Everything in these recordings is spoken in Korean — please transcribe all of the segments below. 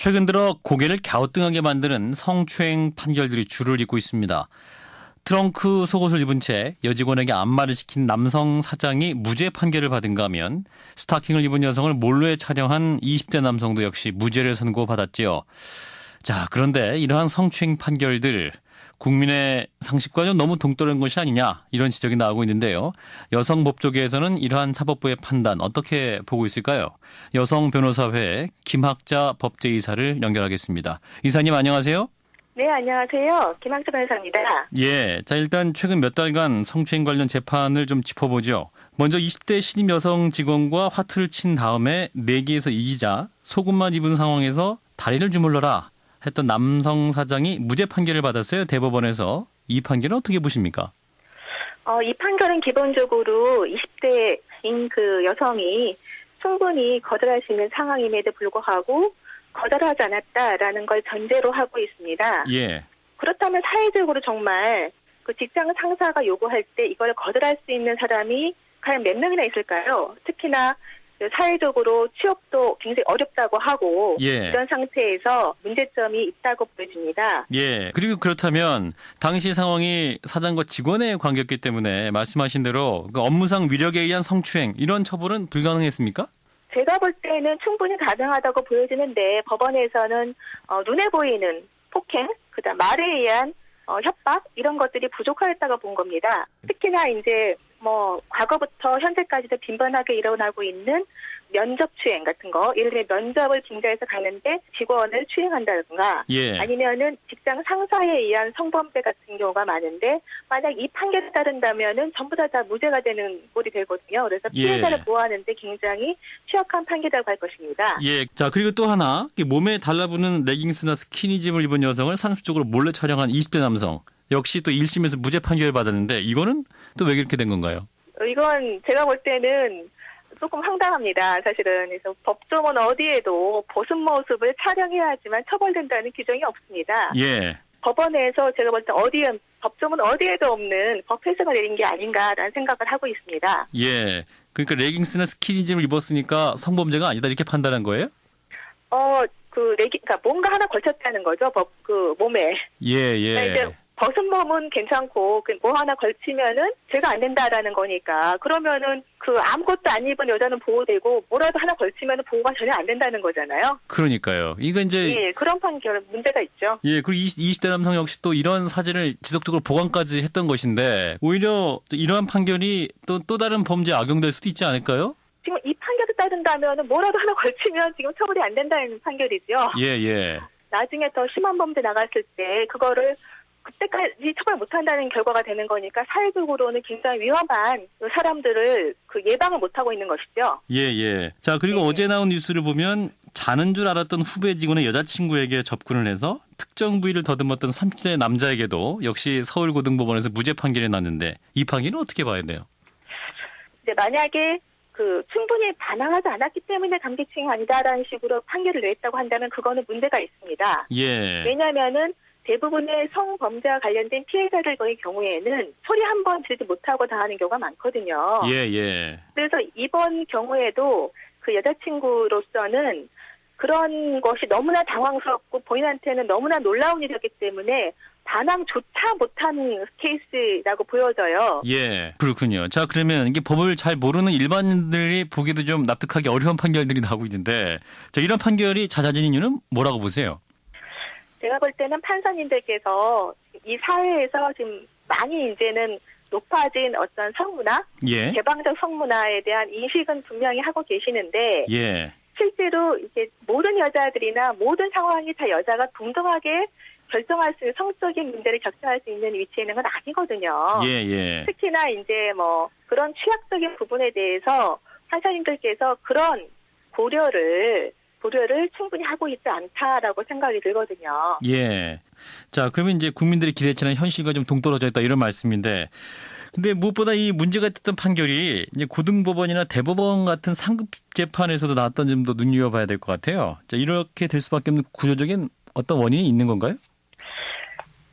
최근 들어 고개를 갸우뚱하게 만드는 성추행 판결들이 줄을 잇고 있습니다. 트렁크 속옷을 입은 채 여직원에게 안마를 시킨 남성 사장이 무죄 판결을 받은가 하면 스타킹을 입은 여성을 몰래 촬영한 20대 남성도 역시 무죄를 선고받았지요. 자, 그런데 이러한 성추행 판결들 국민의 상식과 좀 너무 동떨어진 것이 아니냐 이런 지적이 나오고 있는데요. 여성 법조계에서는 이러한 사법부의 판단 어떻게 보고 있을까요? 여성 변호사회 김학자 법제이사를 연결하겠습니다. 이사님 안녕하세요. 네, 안녕하세요. 김학자 변호사입니다. 예, 자 일단 최근 몇 달간 성추행 관련 재판을 좀 짚어보죠. 먼저 20대 신임 여성 직원과 화투를 친 다음에 내기에서 이기자 속옷만 입은 상황에서 다리를 주물러라 했던 남성 사장이 무죄 판결을 받았어요. 대법원에서. 이 판결은 어떻게 보십니까? 이 판결은 기본적으로 20대인 그 여성이 충분히 거절할 수 있는 상황임에도 불구하고 거절하지 않았다라는 걸 전제로 하고 있습니다. 예. 그렇다면 사회적으로 정말 그 직장 상사가 요구할 때 이걸 거절할 수 있는 사람이 과연 몇 명이나 있을까요? 특히나 사회적으로 취업도 굉장히 어렵다고 하고 이런 상태에서 문제점이 있다고 보여집니다. 예. 그리고 그렇다면 당시 상황이 사장과 직원의 관계였기 때문에 말씀하신 대로 그 업무상 위력에 의한 성추행 이런 처벌은 불가능했습니까? 제가 볼 때는 충분히 가능하다고 보여지는데 법원에서는 눈에 보이는 폭행, 그다음 말에 의한 협박 이런 것들이 부족하였다고 본 겁니다. 특히나 이제 과거부터 현재까지도 빈번하게 일어나고 있는 면접 추행 같은 거, 예를 들면 면접을 빙자해서 가는데 직원을 추행한다든가, 아니면은 직장 상사에 의한 성범죄 같은 경우가 많은데 만약 이 판결에 따른다면은 전부 다 무죄가 되는 꼴이 되거든요. 그래서 피해자를 보호하는데 굉장히 취약한 판결이라고 할 것입니다. 예. 자 그리고 또 하나 몸에 달라붙는 레깅스나 스키니짐을 입은 여성을 상습적으로 몰래 촬영한 20대 남성. 역시 또 1심에서 무죄 판결을 받았는데 이거는 또 왜 그렇게 된 건가요? 이건 제가 볼 때는 조금 황당합니다. 사실은. 그래서 법조문 어디에도 벗은 모습을 촬영해야 하지만 처벌된다는 규정이 없습니다. 예. 법원에서 제가 볼 때 법조문 어디에도 없는 법 해석을 내린 게 아닌가라는 생각을 하고 있습니다. 예. 그러니까 레깅스나 스키니짐을 입었으니까 성범죄가 아니다 이렇게 판단한 거예요? 그러니까 뭔가 하나 걸쳤다는 거죠. 몸에. 예. 그러니까 이제 벗은 몸은 괜찮고 뭐 하나 걸치면은 죄가 안 된다라는 거니까 그러면은 아무것도 안 입은 여자는 보호되고 뭐라도 하나 걸치면은 보호가 전혀 안 된다는 거잖아요. 그러니까요. 이거 이제 그런 판결 문제가 있죠. 예, 그리고 20대 남성 역시 또 이런 사진을 지속적으로 보관까지 했던 것인데 오히려 이러한 판결이 또 다른 범죄에 악용될 수도 있지 않을까요? 지금 이 판결에 따른다면은 뭐라도 하나 걸치면 지금 처벌이 안 된다는 판결이죠. 예. 나중에 더 심한 범죄 나갔을 때 그거를 그때까지 처벌 못한다는 결과가 되는 거니까 사회적으로는 굉장히 위험한 사람들을 예방을 못하고 있는 것이죠. 예. 자, 그리고 어제 나온 뉴스를 보면 자는 줄 알았던 후배 직원의 여자친구에게 접근을 해서 특정 부위를 더듬었던 30대 남자에게도 역시 서울고등법원에서 무죄 판결이 났는데 이 판결은 어떻게 봐야 돼요? 네, 만약에 충분히 반항하지 않았기 때문에 강제추행이 아니다라는 식으로 판결을 냈다고 한다면 그거는 문제가 있습니다. 예. 왜냐하면은 대부분의 성범죄와 관련된 피해자들의 경우에는 소리 한 번 지르지 못하고 당하는 경우가 많거든요. 예. 그래서 이번 경우에도 그 여자친구로서는 그런 것이 너무나 당황스럽고 본인한테는 너무나 놀라운 일이었기 때문에 반항조차 못한 케이스라고 보여져요. 예, 그렇군요. 자, 그러면 이게 법을 잘 모르는 일반인들이 보기도 좀 납득하기 어려운 판결들이 나오고 있는데 자, 이런 판결이 잦아진 이유는 뭐라고 보세요? 제가 볼 때는 판사님들께서 이 사회에서 지금 많이 이제는 높아진 어떤 성문화, 개방적 성문화에 대한 인식은 분명히 하고 계시는데 실제로 이제 모든 여자들이나 모든 상황이 다 여자가 동등하게 결정할 수 있는 성적인 문제를 결정할 수 있는 위치에 있는 건 아니거든요. 특히나 이제 그런 취약적인 부분에 대해서 판사님들께서 그런 고려를 충분히 하고 있지 않다라고 생각이 들거든요. 예. 자, 그러면 이제 국민들의 기대치는 현실과 좀 동떨어져 있다 이런 말씀인데 근데 무엇보다 이 문제가 됐던 판결이 이제 고등법원이나 대법원 같은 상급 재판에서도 나왔던 점도 눈여겨봐야 될 것 같아요. 자, 이렇게 될 수밖에 없는 구조적인 어떤 원인이 있는 건가요?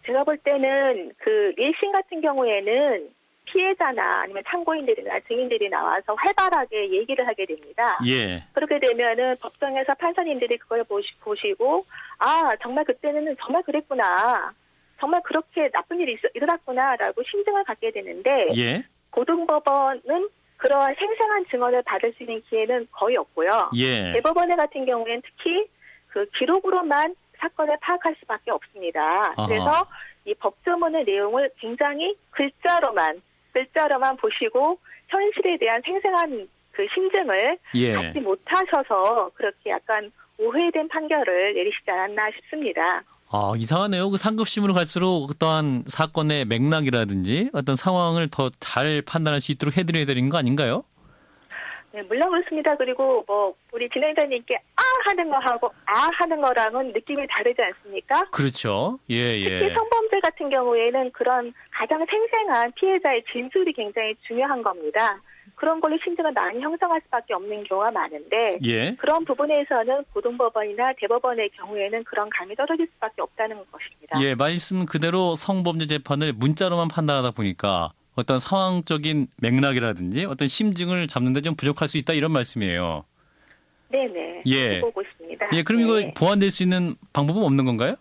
제가 볼 때는 1심 같은 경우에는 피해자나 아니면 참고인들이나 증인들이 나와서 활발하게 얘기를 하게 됩니다. 예. 그렇게 되면은 법정에서 판사님들이 그걸 보시고 아 정말 그때는 정말 그랬구나. 정말 그렇게 나쁜 일이 일어났구나라고 심증을 갖게 되는데 예. 고등법원은 그러한 생생한 증언을 받을 수 있는 기회는 거의 없고요. 예. 대법원의 같은 경우에는 특히 그 기록으로만 사건을 파악할 수밖에 없습니다. 아하. 그래서 이 법조문의 내용을 굉장히 글자로만 보시고 현실에 대한 생생한 그 심증을 예. 갖지 못하셔서 그렇게 약간 오해된 판결을 내리시지 않았나 싶습니다. 아, 이상하네요. 그 상급심으로 갈수록 어떠한 사건의 맥락이라든지 어떤 상황을 더 잘 판단할 수 있도록 해드려야 되는 거 아닌가요? 네, 물론 그렇습니다. 그리고 뭐 우리 진행자님께 아 하는 거하고 아 하는 거랑은 느낌이 다르지 않습니까? 그렇죠. 예, 특히 예. 성범죄 같은 경우에는 그런 가장 생생한 피해자의 진술이 굉장히 중요한 겁니다. 그런 걸로 심증을 많이 형성할 수밖에 없는 경우가 많은데 예. 그런 부분에서는 고등법원이나 대법원의 경우에는 그런 감이 떨어질 수밖에 없다는 것입니다. 예, 말씀 그대로 성범죄 재판을 문자로만 판단하다 보니까 어떤 상황적인 맥락이라든지 어떤 심증을 잡는 데 좀 부족할 수 있다 이런 말씀이에요. 네네. 예. 보고 있습니다. 예, 그럼 이거 네. 보완될 수 있는 방법은 없는 건가요?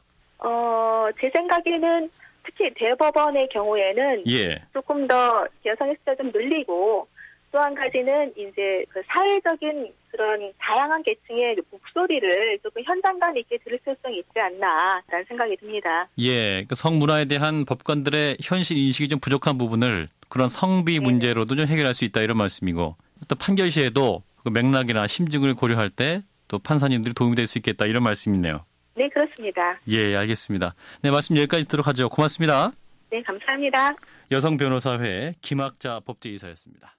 제 생각에는 특히 대법원의 경우에는 예. 조금 더 여성의 숫자 좀 늘리고 또 한 가지는 이제 그 사회적인 그런 다양한 계층의 목소리를 조금 현장감 있게 들을 필요성이 있지 않나라는 생각이 듭니다. 예, 그 성문화에 대한 법관들의 현실 인식이 좀 부족한 부분을 그런 성비 문제로도 좀 해결할 수 있다 이런 말씀이고 또 판결 시에도 그 맥락이나 심증을 고려할 때 또 판사님들이 도움이 될 수 있겠다 이런 말씀이네요. 네, 그렇습니다. 예, 알겠습니다. 네, 말씀 여기까지 듣도록 하죠. 고맙습니다. 네, 감사합니다. 여성변호사회 김학자 법제이사였습니다.